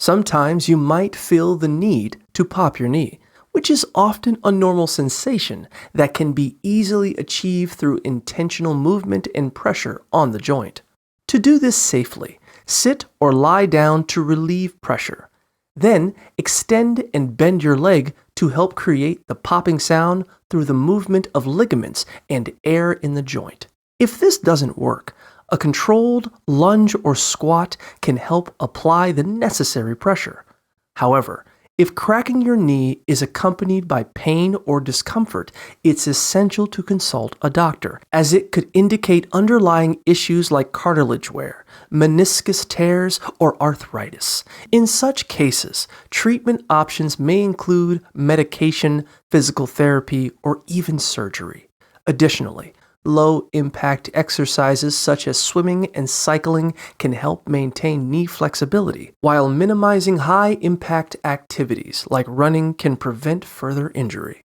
Sometimes you might feel the need to pop your knee, which is often a normal sensation that can be easily achieved through intentional movement and pressure on the joint. To do this safely, sit or lie down to relieve pressure. Then extend and bend your leg to help create the popping sound through the movement of ligaments and air in the joint. If this doesn't work, a controlled lunge or squat can help apply the necessary pressure. However, if cracking your knee is accompanied by pain or discomfort, it's essential to consult a doctor, as it could indicate underlying issues like cartilage wear, meniscus tears, or arthritis. In such cases, treatment options may include medication, physical therapy, or even surgery. Additionally, low-impact exercises such as swimming and cycling can help maintain knee flexibility, while minimizing high-impact activities like running can prevent further injury.